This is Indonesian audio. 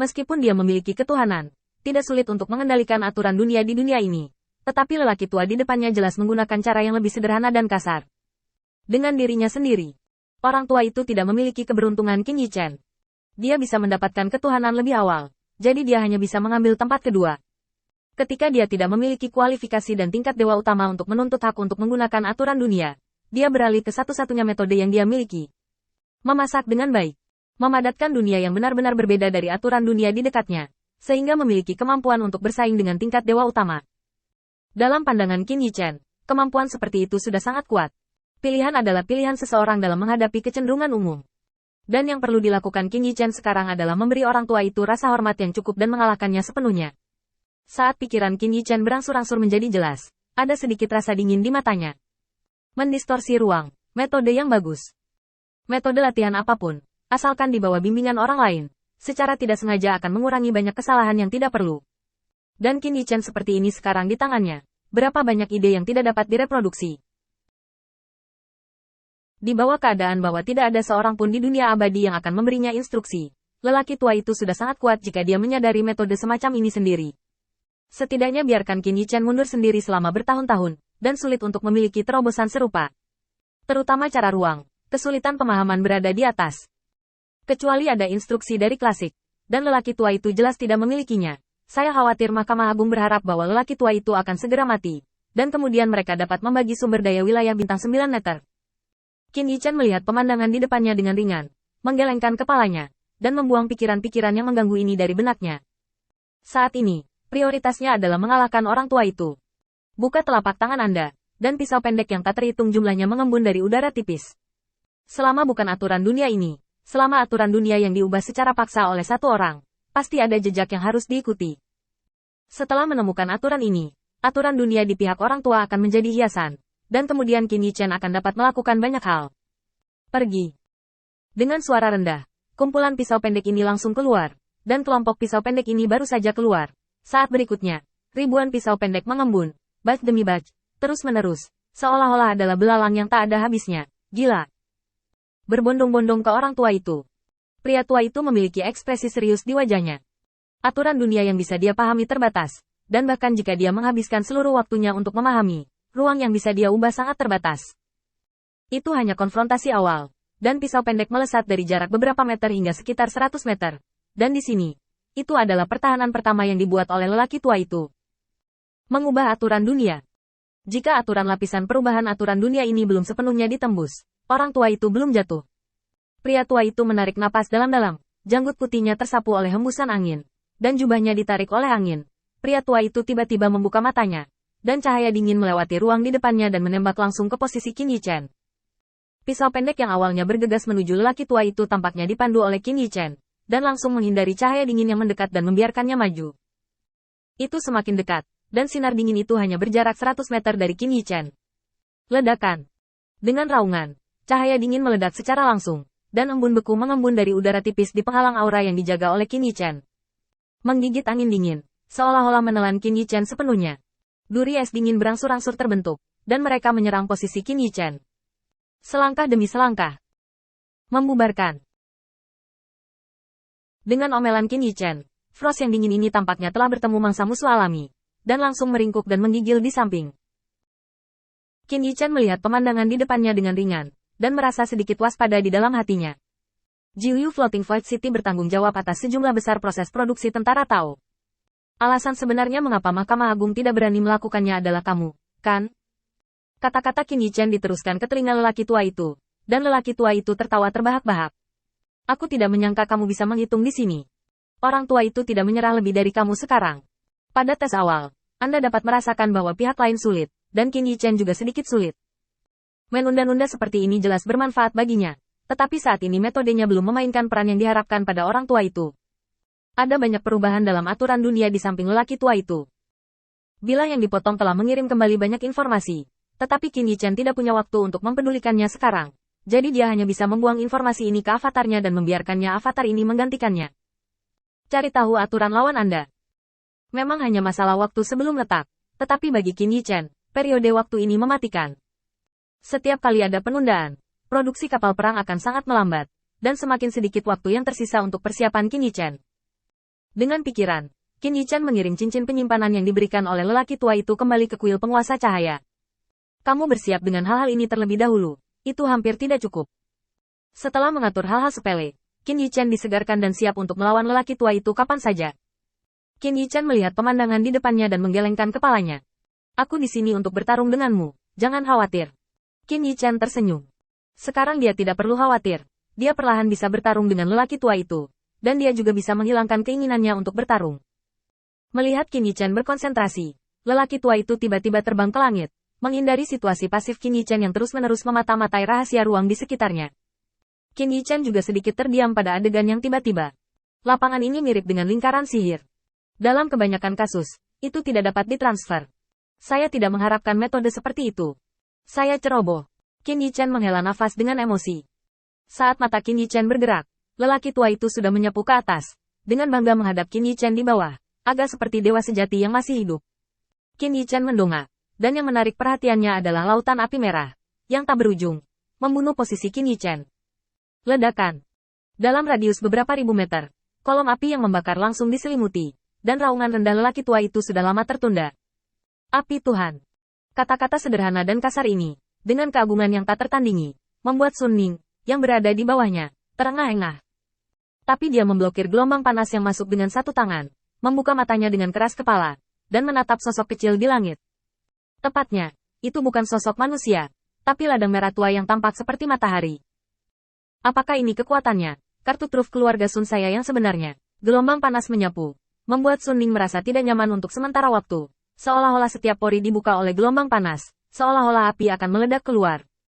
Meskipun dia memiliki ketuhanan, tidak sulit untuk mengendalikan aturan dunia di dunia ini. Tetapi lelaki tua di depannya jelas menggunakan cara yang lebih sederhana dan kasar. Dengan dirinya sendiri, orang tua itu tidak memiliki keberuntungan Qin Yichen. Dia bisa mendapatkan ketuhanan lebih awal, jadi dia hanya bisa mengambil tempat kedua. Ketika dia tidak memiliki kualifikasi dan tingkat dewa utama untuk menuntut hak untuk menggunakan aturan dunia, dia beralih ke satu-satunya metode yang dia miliki. Memasak dengan baik. Memadatkan dunia yang benar-benar berbeda dari aturan dunia di dekatnya, sehingga memiliki kemampuan untuk bersaing dengan tingkat dewa utama. Dalam pandangan Qin Yichen, kemampuan seperti itu sudah sangat kuat. Pilihan adalah pilihan seseorang dalam menghadapi kecenderungan umum. Dan yang perlu dilakukan Qin Yichen sekarang adalah memberi orang tua itu rasa hormat yang cukup dan mengalahkannya sepenuhnya. Saat pikiran Qin Yichen berangsur-angsur menjadi jelas, ada sedikit rasa dingin di matanya. Mendistorsi ruang, metode yang bagus. Metode latihan apapun, asalkan di bawah bimbingan orang lain, secara tidak sengaja akan mengurangi banyak kesalahan yang tidak perlu. Dan Qin Yichen seperti ini sekarang di tangannya, berapa banyak ide yang tidak dapat direproduksi. Di bawah keadaan bahwa tidak ada seorang pun di dunia abadi yang akan memberinya instruksi, lelaki tua itu sudah sangat kuat jika dia menyadari metode semacam ini sendiri. Setidaknya biarkan Qin Yichen mundur sendiri selama bertahun-tahun, dan sulit untuk memiliki terobosan serupa. Terutama cara ruang, kesulitan pemahaman berada di atas. Kecuali ada instruksi dari klasik, dan lelaki tua itu jelas tidak memilikinya. Saya khawatir Mahkamah Agung berharap bahwa lelaki tua itu akan segera mati, dan kemudian mereka dapat membagi sumber daya wilayah bintang 9 meter. Qin Yichen melihat pemandangan di depannya dengan ringan, menggelengkan kepalanya, dan membuang pikiran-pikiran yang mengganggu ini dari benaknya. Saat ini, prioritasnya adalah mengalahkan orang tua itu. Buka telapak tangan Anda, dan pisau pendek yang tak terhitung jumlahnya mengembun dari udara tipis. Selama bukan aturan dunia ini, selama aturan dunia yang diubah secara paksa oleh satu orang, pasti ada jejak yang harus diikuti. Setelah menemukan aturan ini, aturan dunia di pihak orang tua akan menjadi hiasan, dan kemudian Qin Yichen akan dapat melakukan banyak hal. Pergi. Dengan suara rendah, kumpulan pisau pendek ini langsung keluar, dan kelompok pisau pendek ini baru saja keluar. Saat berikutnya, ribuan pisau pendek mengembun, batch demi batch, terus-menerus, seolah-olah adalah belalang yang tak ada habisnya. Gila. Berbondong-bondong ke orang tua itu. Pria tua itu memiliki ekspresi serius di wajahnya. Aturan dunia yang bisa dia pahami terbatas, dan bahkan jika dia menghabiskan seluruh waktunya untuk memahami, ruang yang bisa dia ubah sangat terbatas. Itu hanya konfrontasi awal, dan pisau pendek melesat dari jarak beberapa meter hingga sekitar 100 meter. Dan di sini, itu adalah pertahanan pertama yang dibuat oleh lelaki tua itu. Mengubah aturan dunia. Jika aturan lapisan perubahan aturan dunia ini belum sepenuhnya ditembus, orang tua itu belum jatuh. Pria tua itu menarik napas dalam-dalam, janggut putihnya tersapu oleh hembusan angin, dan jubahnya ditarik oleh angin. Pria tua itu tiba-tiba membuka matanya, dan cahaya dingin melewati ruang di depannya dan menembak langsung ke posisi Qin Yichen. Pisau pendek yang awalnya bergegas menuju lelaki tua itu tampaknya dipandu oleh Qin Yichen, dan langsung menghindari cahaya dingin yang mendekat dan membiarkannya maju. Itu semakin dekat, dan sinar dingin itu hanya berjarak 100 meter dari Qin Yichen. Ledakan. Dengan raungan, cahaya dingin meledak secara langsung, dan embun beku mengembun dari udara tipis di penghalang aura yang dijaga oleh Qin Yichen. Menggigit angin dingin, seolah-olah menelan Qin Yichen sepenuhnya. Duri es dingin berangsur-angsur terbentuk, dan mereka menyerang posisi Qin Yichen. Selangkah demi selangkah. Membubarkan. Dengan omelan Qin Yichen, Frost yang dingin ini tampaknya telah bertemu mangsa musuh alami, dan langsung meringkuk dan menggigil di samping. Qin Yichen melihat pemandangan di depannya dengan ringan, dan merasa sedikit waspada di dalam hatinya. Jiuyu Floating Void City bertanggung jawab atas sejumlah besar proses produksi tentara Tao. Alasan sebenarnya mengapa Mahkamah Agung tidak berani melakukannya adalah kamu, kan? Kata-kata Qin Yichen diteruskan ke telinga lelaki tua itu, dan lelaki tua itu tertawa terbahak-bahak. Aku tidak menyangka kamu bisa menghitung di sini. Orang tua itu tidak menyerah lebih dari kamu sekarang. Pada tes awal, Anda dapat merasakan bahwa pihak lain sulit, dan Qin Yichen juga sedikit sulit. Menunda-nunda seperti ini jelas bermanfaat baginya, tetapi saat ini metodenya belum memainkan peran yang diharapkan pada orang tua itu. Ada banyak perubahan dalam aturan dunia di samping lelaki tua itu. Bilah yang dipotong telah mengirim kembali banyak informasi, tetapi Qin Yichen tidak punya waktu untuk mempedulikannya sekarang. Jadi dia hanya bisa membuang informasi ini ke avatarnya dan membiarkannya avatar ini menggantikannya. Cari tahu aturan lawan Anda. Memang hanya masalah waktu sebelum letak, tetapi bagi Qin Yichen, periode waktu ini mematikan. Setiap kali ada penundaan, produksi kapal perang akan sangat melambat, dan semakin sedikit waktu yang tersisa untuk persiapan Qin Yichen. Dengan pikiran, Qin Yichan mengirim cincin penyimpanan yang diberikan oleh lelaki tua itu kembali ke kuil penguasa cahaya. Kamu bersiap dengan hal-hal ini terlebih dahulu. Itu hampir tidak cukup. Setelah mengatur hal-hal sepele, Qin Yichan disegarkan dan siap untuk melawan lelaki tua itu kapan saja. Qin Yichan melihat pemandangan di depannya dan menggelengkan kepalanya. Aku di sini untuk bertarung denganmu. Jangan khawatir. Qin Yichan tersenyum. Sekarang dia tidak perlu khawatir. Dia perlahan bisa bertarung dengan lelaki tua itu. Dan dia juga bisa menghilangkan keinginannya untuk bertarung. Melihat Qin Yichan berkonsentrasi, lelaki tua itu tiba-tiba terbang ke langit, menghindari situasi pasif Qin Yichan yang terus-menerus memata-matai rahasia ruang di sekitarnya. Qin Yichan juga sedikit terdiam pada adegan yang tiba-tiba. Lapangan ini mirip dengan lingkaran sihir. Dalam kebanyakan kasus, itu tidak dapat ditransfer. Saya tidak mengharapkan metode seperti itu. Saya ceroboh. Qin Yichan menghela nafas dengan emosi. Saat mata Qin Yichan bergerak, lelaki tua itu sudah menyapu ke atas, dengan bangga menghadap Qin Yichan di bawah, agak seperti dewa sejati yang masih hidup. Qin Yichan mendongak, dan yang menarik perhatiannya adalah lautan api merah, yang tak berujung, membunuh posisi Qin Yichan. Ledakan. Dalam radius beberapa ribu meter, kolom api yang membakar langsung diselimuti, dan raungan rendah lelaki tua itu sudah lama tertunda. Api Tuhan. Kata-kata sederhana dan kasar ini, dengan keagungan yang tak tertandingi, membuat Sun Ning, yang berada di bawahnya, terengah-engah. Tapi dia memblokir gelombang panas yang masuk dengan satu tangan, membuka matanya dengan keras kepala, dan menatap sosok kecil di langit. Tepatnya, itu bukan sosok manusia, tapi ladang merah tua yang tampak seperti matahari. Apakah ini kekuatannya? Kartu truf keluarga Sun saya yang sebenarnya. Gelombang panas menyapu, membuat Sun Ning merasa tidak nyaman untuk sementara waktu. Seolah-olah setiap pori dibuka oleh gelombang panas, seolah-olah api akan meledak keluar.